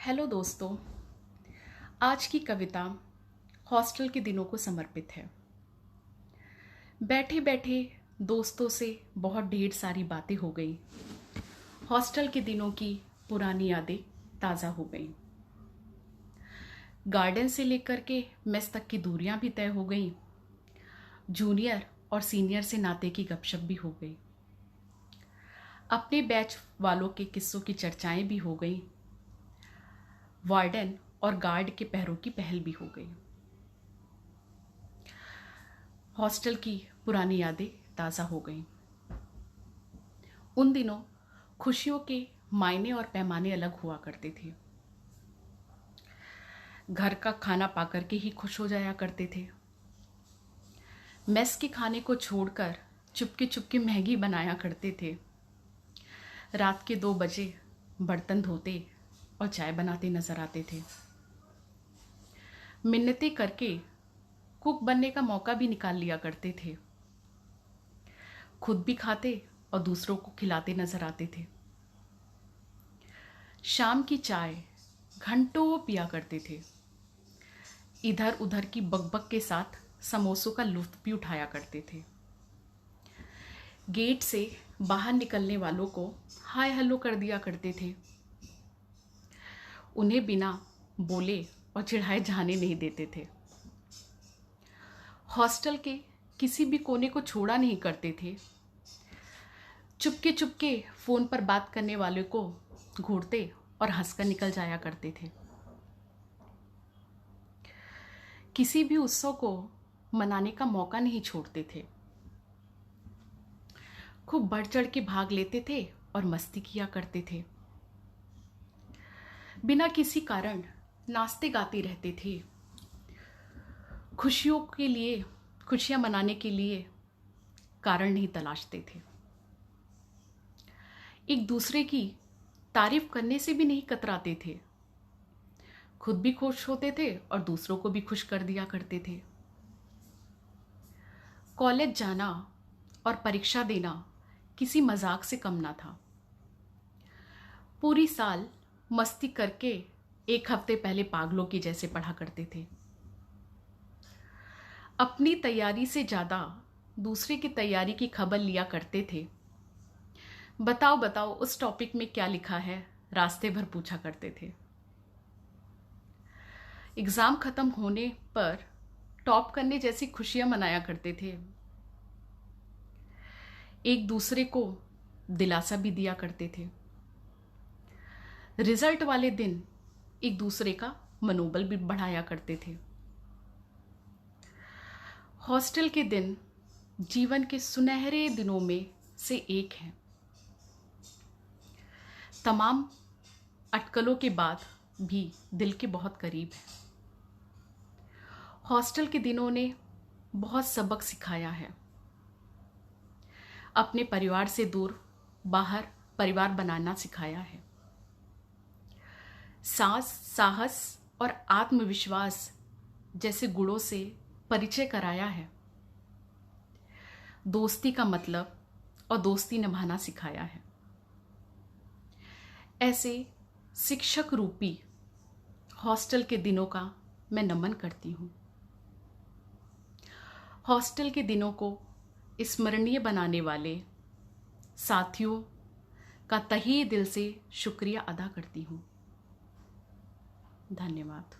Hello दोस्तों। आज की कविता हॉस्टल के दिनों को समर्पित है। बैठे बैठे दोस्तों से बहुत ढेर सारी बातें हो गई। हॉस्टल के दिनों की पुरानी यादें ताज़ा हो गई। गार्डन से लेकर के मेस तक की दूरियां भी तय हो गई। जूनियर और सीनियर से नाते की गपशप भी हो गई। अपने बैच वालों के किस्सों की चर्चाएं भी हो गई। वार्डन और गार्ड के पहरों की पहल भी हो गई। हॉस्टल की पुरानी यादें ताज़ा हो गईं। उन दिनों खुशियों के मायने और पैमाने अलग हुआ करते थे। घर का खाना पाकर के ही खुश हो जाया करते थे। मेस के खाने को छोड़कर चुपके चुपके मैगी बनाया करते थे। रात के 2 बजे बर्तन धोते और चाय बनाते नजर आते थे। मिन्नतें करके कुक बनने का मौका भी निकाल लिया करते थे। खुद भी खाते और दूसरों को खिलाते नजर आते थे। शाम की चाय घंटों पिया करते थे। इधर उधर की बकबक के साथ समोसों का लुत्फ भी उठाया करते थे। गेट से बाहर निकलने वालों को हाय हेलो कर दिया करते थे। उन्हें बिना बोले और चिढ़ाए जाने नहीं देते थे। हॉस्टल के किसी भी कोने को छोड़ा नहीं करते थे। चुपके चुपके फोन पर बात करने वाले को घूरते और हंसकर निकल जाया करते थे। किसी भी उत्सव को मनाने का मौका नहीं छोड़ते थे। खूब बढ़ चढ़ के भाग लेते थे और मस्ती किया करते थे। बिना किसी कारण नाचते गाते रहते थे। खुशियों के लिए, खुशियां मनाने के लिए कारण नहीं तलाशते थे। एक दूसरे की तारीफ करने से भी नहीं कतराते थे। खुद भी खुश होते थे और दूसरों को भी खुश कर दिया करते थे। कॉलेज जाना और परीक्षा देना किसी मजाक से कम ना था। पूरी साल मस्ती करके एक हफ्ते पहले पागलों की जैसे पढ़ा करते थे। अपनी तैयारी से ज़्यादा दूसरे की तैयारी की खबर लिया करते थे। बताओ बताओ उस टॉपिक में क्या लिखा है, रास्ते भर पूछा करते थे। एग्ज़ाम ख़त्म होने पर टॉप करने जैसी खुशियां मनाया करते थे। एक दूसरे को दिलासा भी दिया करते थे। रिजल्ट वाले दिन एक दूसरे का मनोबल भी बढ़ाया करते थे। हॉस्टल के दिन जीवन के सुनहरे दिनों में से एक है। तमाम अटकलों के बाद भी दिल के बहुत करीब है। हॉस्टल के दिनों ने बहुत सबक सिखाया है। अपने परिवार से दूर बाहर परिवार बनाना सिखाया है। साहस और आत्मविश्वास जैसे गुणों से परिचय कराया है। दोस्ती का मतलब और दोस्ती निभाना सिखाया है। ऐसे शिक्षक रूपी हॉस्टल के दिनों का मैं नमन करती हूँ। हॉस्टल के दिनों को स्मरणीय बनाने वाले साथियों का तहे दिल से शुक्रिया अदा करती हूँ। धन्यवाद।